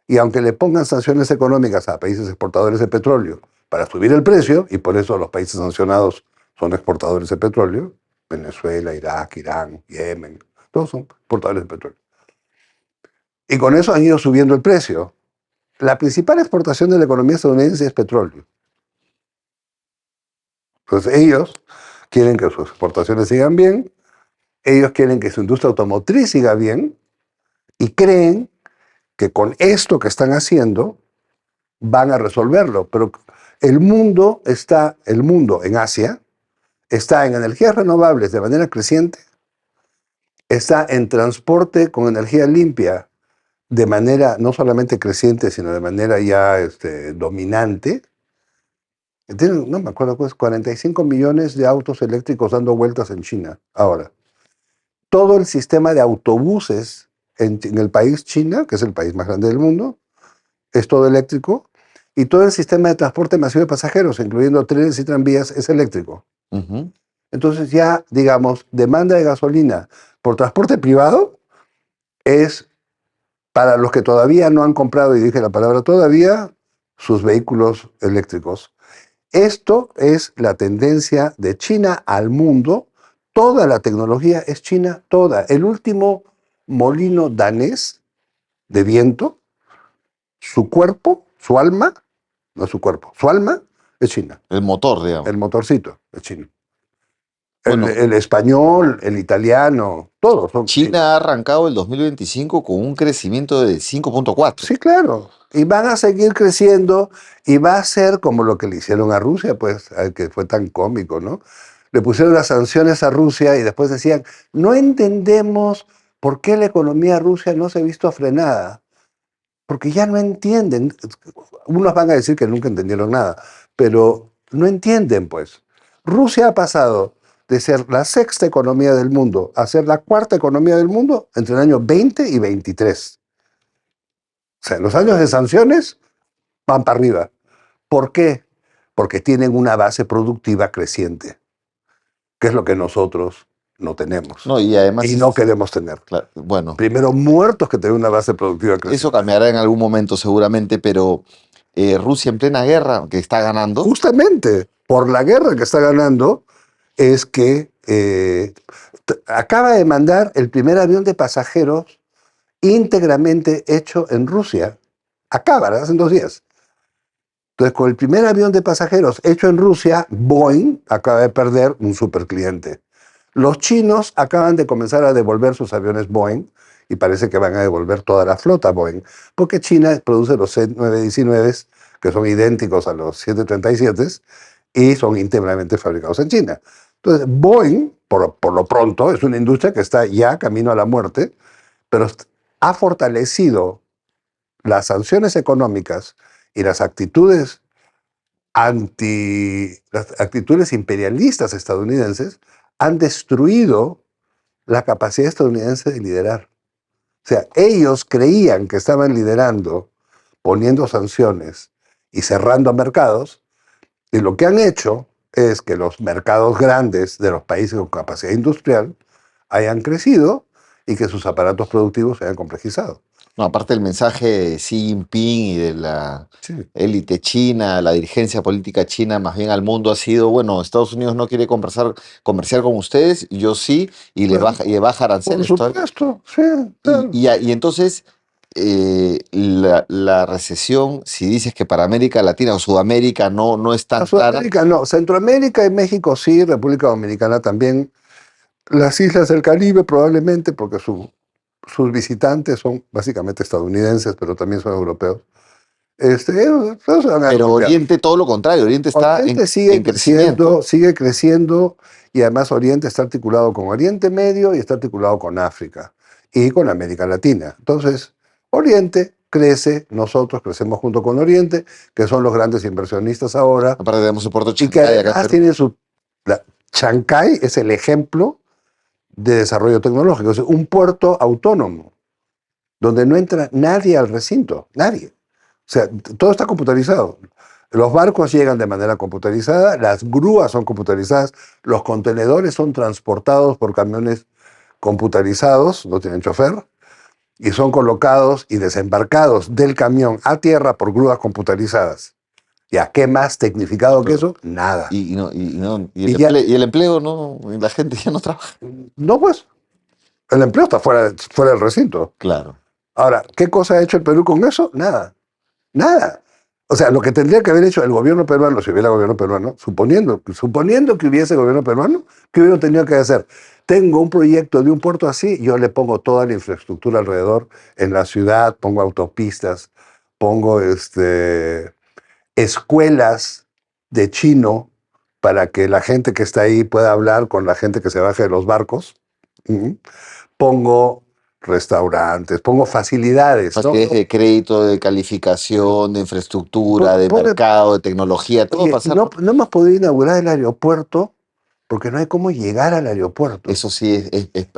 Y aunque le pongan sanciones económicas a países exportadores de petróleo para subir el precio, y por eso los países sancionados son exportadores de petróleo, Venezuela, Irak, Irán, Yemen, todos son exportadores de petróleo. Y con eso han ido subiendo el precio. La principal exportación de la economía estadounidense es petróleo. Entonces ellos quieren que sus exportaciones sigan bien, ellos quieren que su industria automotriz siga bien y creen que con esto que están haciendo van a resolverlo. Pero el mundo en Asia está en energías renovables de manera creciente, está en transporte con energía limpia de manera no solamente creciente, sino de manera ya dominante. No me acuerdo, pues 45 millones de autos eléctricos dando vueltas en China ahora. Todo el sistema de autobuses en el país China, que es el país más grande del mundo, es todo eléctrico, y todo el sistema de transporte masivo de pasajeros, incluyendo trenes y tranvías, es eléctrico. Ujú. Entonces ya, digamos, demanda de gasolina por transporte privado es para los que todavía no han comprado, y dije la palabra todavía, sus vehículos eléctricos. Esto es la tendencia de China al mundo. Toda la tecnología es China, toda. El último molino danés de viento, su cuerpo, su alma, no su cuerpo, su alma es China. El motor, digamos. El motorcito es chino. Bueno, El español, el italiano, todos son. China ha arrancado el 2025 con un crecimiento de 5,4. Sí, claro. Y van a seguir creciendo y va a ser como lo que le hicieron a Rusia, pues, que fue tan cómico, ¿no? Le pusieron las sanciones a Rusia y después decían, no entendemos por qué la economía rusa no se ha visto frenada, porque ya no entienden. Unos van a decir que nunca entendieron nada, pero no entienden, pues. Rusia ha pasado de ser la sexta economía del mundo a ser la cuarta economía del mundo entre el año 20 y 23. O sea, en los años de sanciones van para arriba. ¿Por qué? Porque tienen una base productiva creciente, que es lo que nosotros no tenemos No, y además, y no queremos tener. bueno, Primero muertos que tener una base productiva eso creciente. cambiará en algún momento seguramente, pero Rusia en plena guerra, que está ganando, Justamente por la guerra que está ganando es que acaba de mandar el primer avión de pasajeros íntegramente hecho en Rusia. Acaba, hace 2 días. Entonces, con el primer avión de pasajeros hecho en Rusia, Boeing acaba de perder un supercliente. Los chinos acaban de comenzar a devolver sus aviones Boeing y parece que van a devolver toda la flota Boeing, porque China produce los C919, que son idénticos a los 737 y son íntegramente fabricados en China. Entonces, Boeing, por lo pronto, es una industria que está ya camino a la muerte, pero ha fortalecido las sanciones económicas y las actitudes imperialistas estadounidenses han destruido la capacidad estadounidense de liderar. O sea, ellos creían que estaban liderando poniendo sanciones y cerrando mercados, y lo que han hecho es que los mercados grandes de los países con capacidad industrial hayan crecido y que sus aparatos productivos se hayan complejizado. no, aparte del mensaje de Xi Jinping y de la Sí. élite china, la dirigencia política china, más bien al mundo ha sido, bueno, Estados Unidos no quiere comerciar con ustedes, yo sí, y Bueno, le baja por aranceles. supuesto, sí, Y, claro. y entonces, la recesión, si dices que para América Latina o Sudamérica no es A tan clara, Sudamérica no, Centroamérica y México sí, República Dominicana también. Las islas del Caribe probablemente, porque sus visitantes son básicamente estadounidenses, pero también son europeos. Ellos se van a ver pero golpeados. Oriente todo lo contrario, Oriente está Oriente en crecimiento. sigue creciendo, y además Oriente está articulado con Oriente Medio y está articulado con África y con América Latina. Entonces, Oriente crece, nosotros crecemos junto con Oriente, que son los grandes inversionistas ahora, Aparte tenemos el puerto de y que Chancay acá en además Perú. tienen Chancay es el ejemplo de desarrollo tecnológico, es un puerto autónomo, donde no entra nadie al recinto, nadie. O sea, todo está computarizado. Los barcos llegan de manera computarizada, las grúas son computarizadas, los contenedores son transportados por camiones computarizados, no tienen chofer, y son colocados y desembarcados del camión a tierra por grúas computarizadas. ¿Ya qué más tecnificado que eso? Nada. Y Y ya, y el empleo, no, y la gente ya no trabaja. no pues, el empleo está fuera del recinto. Claro. Ahora, ¿qué cosa ha hecho el Perú con eso? Nada. Nada. O sea, lo que tendría que haber hecho el gobierno peruano, si hubiera gobierno peruano, suponiendo que hubiese gobierno peruano, ¿qué hubiera tenido que hacer? Tengo un proyecto de un puerto así, yo le pongo toda la infraestructura alrededor en la ciudad, pongo autopistas, pongo escuelas de chino para que la gente que está ahí pueda hablar con la gente que se baje de los barcos. Ujú. Pongo restaurantes, pongo facilidades, ¿no? Facilidades de crédito, de calificación, de infraestructura, de Pone- mercado, de tecnología, todo Oye, pasar. no hemos podido inaugurar el aeropuerto porque no hay cómo llegar al aeropuerto. Eso sí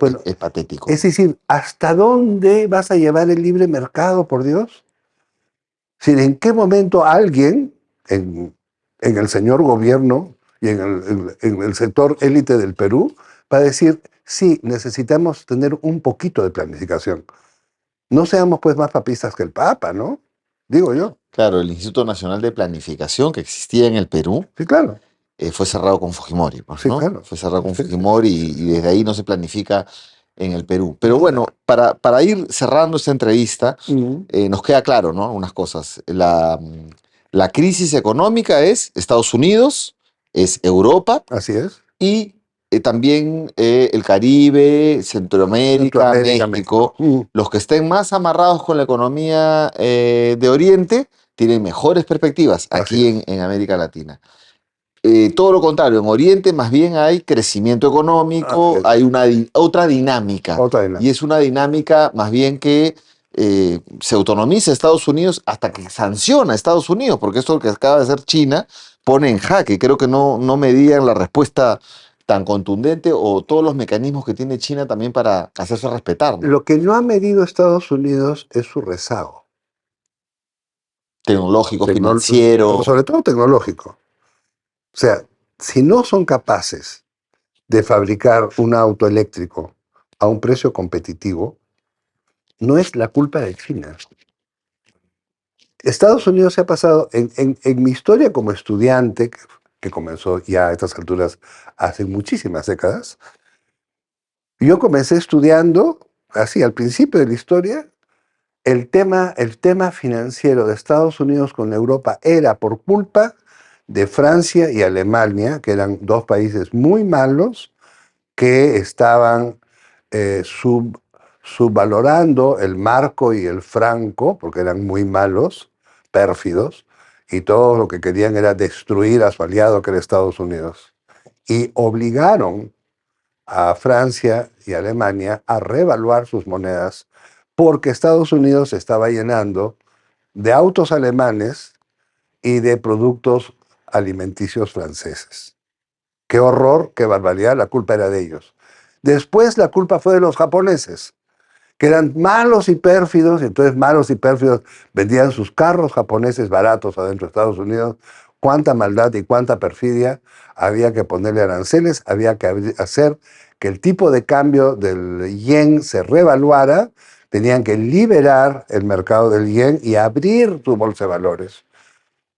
Bueno, es patético. es decir, ¿hasta dónde vas a llevar el libre mercado, por Dios? Si ¿en qué momento alguien en el señor gobierno y en el sector élite del Perú va a decir, sí, necesitamos tener un poquito de planificación? No seamos pues más papistas que el Papa, ¿no? Digo yo. Claro, el Instituto Nacional de Planificación que existía en el Perú Sí, claro. fue cerrado con Fujimori, pues, Sí, ¿no? claro. Fue cerrado con Sí, sí, Fujimori sí, sí. y desde ahí no se planifica en el Perú. Pero Nada. bueno, para ir cerrando esta entrevista, Mm, nos queda claro, ¿no? Unas cosas. La crisis económica es Estados Unidos, es Europa así es. y también el Caribe, Centroamérica, Centroamérica, México. México. Los que estén más amarrados con la economía de Oriente tienen mejores perspectivas Así aquí es. en América Latina. Todo lo contrario, en Oriente más bien hay crecimiento Así económico, es. hay otra dinámica, Otra y dinámica. es una dinámica más bien que se autonomiza a Estados Unidos hasta que sanciona a Estados Unidos, porque esto que acaba de hacer China pone en jaque. Creo que no medían la respuesta tan contundente o todos los mecanismos que tiene China también para hacerse respetar, ¿no? Lo que no ha medido Estados Unidos es su rezago, Tecnológico, pero financiero. sobre todo tecnológico. O sea, si no son capaces de fabricar un auto eléctrico a un precio competitivo, no es la culpa de China. Estados Unidos se ha pasado, en mi historia como estudiante, que comenzó ya a estas alturas hace muchísimas décadas, yo comencé estudiando, así al principio de la historia, el tema financiero de Estados Unidos con Europa era por culpa de Francia y Alemania, que eran dos países muy malos, que estaban subvalorando el marco y el franco, porque eran muy malos, pérfidos, y todo lo que querían era destruir a su aliado, que era Estados Unidos. Y obligaron a Francia y Alemania a revaluar sus monedas porque Estados Unidos se estaba llenando de autos alemanes y de productos alimenticios franceses. Qué horror, qué barbaridad, la culpa era de ellos. Después la culpa fue de los japoneses, que eran malos y pérfidos, y entonces malos y pérfidos vendían sus carros japoneses baratos adentro de Estados Unidos. Cuánta maldad y cuánta perfidia, había que ponerle aranceles, había que hacer que el tipo de cambio del yen se revaluara, tenían que liberar el mercado del yen y abrir su bolsa de valores.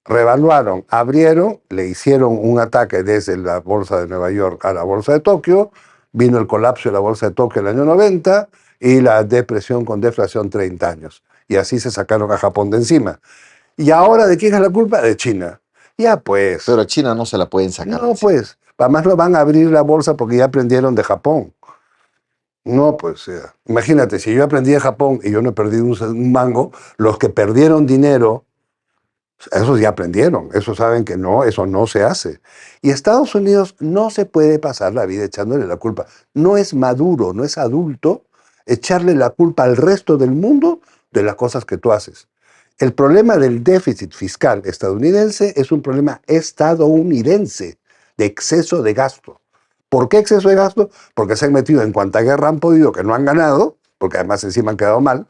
Revaluaron, abrieron, le hicieron un ataque desde la bolsa de Nueva York a la bolsa de Tokio, vino el colapso de la bolsa de Tokio en el año 90 y la depresión con deflación 30 años. Y así se sacaron a Japón de encima. ¿Y ahora de quién es la culpa? De China. Ya pues, Pero a China no se la pueden sacar de no encima. pues, además no van a abrir la bolsa porque ya aprendieron de Japón. No, pues, imagínate, si yo aprendí de Japón y yo no he perdido un mango, los que perdieron dinero, esos ya aprendieron, esos saben que no, eso no se hace. Y Estados Unidos no se puede pasar la vida echándole la culpa. No es maduro, no es adulto echarle la culpa al resto del mundo de las cosas que tú haces. El problema del déficit fiscal estadounidense es un problema estadounidense de exceso de gasto. ¿Por qué exceso de gasto? Porque se han metido en cuanta guerra han podido, que no han ganado, porque además encima han quedado mal,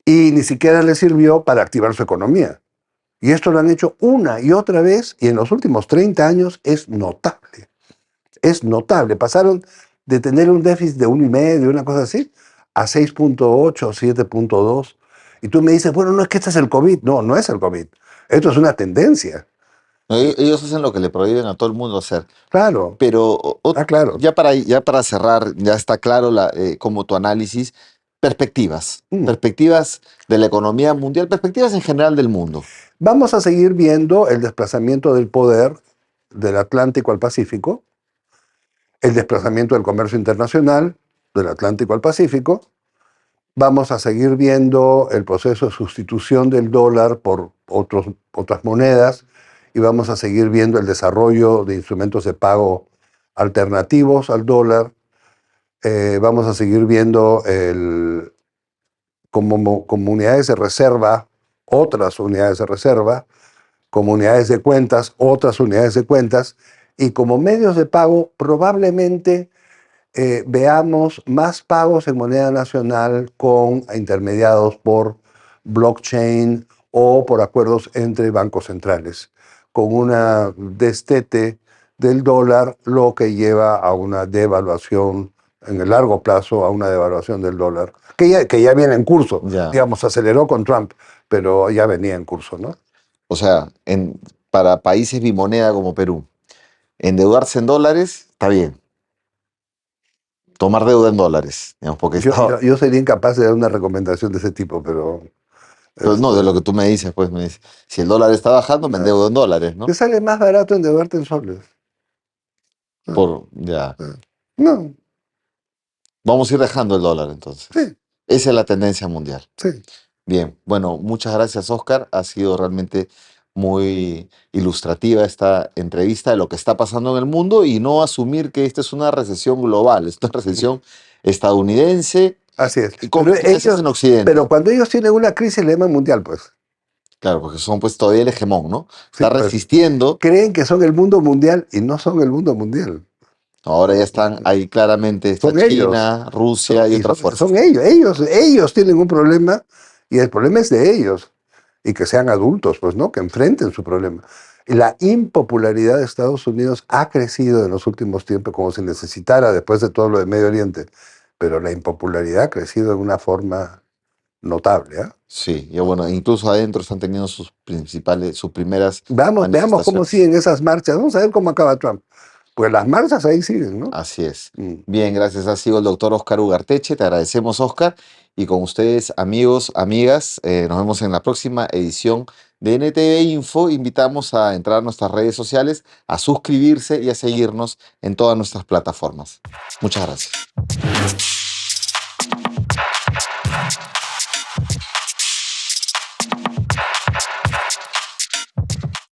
y ni siquiera les sirvió para activar su economía. Y esto lo han hecho una y otra vez y en los últimos 30 años es notable. Es notable. Pasaron de tener un déficit de 1,5, una cosa así, a 6,8, 7,2. Y tú me dices, bueno, no es que este es el COVID. No, no es el COVID. Esto es una tendencia. No, ellos hacen lo que le prohíben a todo el mundo hacer. Claro, Pero está claro. ya para cerrar, ya está claro como tu análisis, perspectivas, Mm. perspectivas de la economía mundial, perspectivas en general del mundo. Vamos a seguir viendo el desplazamiento del poder del Atlántico al Pacífico, el desplazamiento del comercio internacional del Atlántico al Pacífico. Vamos a seguir viendo el proceso de sustitución del dólar por otras monedas y vamos a seguir viendo el desarrollo de instrumentos de pago alternativos al dólar. Vamos a seguir viendo como unidades de reserva, otras unidades de reserva, como unidades de cuentas, otras unidades de cuentas, Y como medios de pago, probablemente veamos más pagos en moneda nacional con intermediados por blockchain o por acuerdos entre bancos centrales, con una destete del dólar, lo que lleva a una devaluación en el largo plazo, a una devaluación del dólar, que ya viene en curso, Ya. digamos, aceleró con Trump, pero ya venía en curso, ¿no? O sea, para países bimoneda como Perú, endeudarse en dólares está bien. Tomar deuda en dólares, digamos, porque Yo sería incapaz de dar una recomendación de ese tipo, pero Entonces, no, este, de lo que tú me dices, pues me dices, si el dólar está bajando, me endeudo en dólares, te ¿no? sale más barato endeudarte en soles. Ah, Ya. ah. No, Vamos a ir dejando el dólar entonces. sí, Esa es la tendencia mundial. sí. Bien, bueno, muchas gracias, Oscar. Ha sido realmente muy ilustrativa esta entrevista de lo que está pasando en el mundo y no asumir que esta es una recesión global, es una recesión estadounidense Así es. y con consecuencias en Pero Occidente. cuando ellos tienen una crisis le llaman mundial, pues. Claro, porque son pues todavía el hegemón, ¿no? Sí, Está pues. resistiendo. Creen que son el mundo mundial y no son el mundo mundial. Ahora ya están ahí claramente, está Son ellos. China, Rusia y otras Son fuerzas. ellos. Ellos tienen un problema y el problema es de ellos. Y que sean adultos, pues, ¿no? Que enfrenten su problema. Y la impopularidad de Estados Unidos ha crecido en los últimos tiempos como si necesitara después de todo lo de Medio Oriente. Pero la impopularidad ha crecido de una forma notable, ¿ah? Sí, y bueno, incluso adentro están teniendo sus primeras Veamos cómo manifestaciones. siguen esas marchas. Vamos a ver cómo acaba Trump. Pues las marchas ahí siguen, ¿no? Así es. Mm. Bien, gracias. Ha sido el doctor Oscar Ugarteche. Te agradecemos, Oscar. Y con ustedes, amigos, amigas, nos vemos en la próxima edición de NTV Info. Invitamos a entrar a nuestras redes sociales, a suscribirse y a seguirnos en todas nuestras plataformas. Muchas gracias.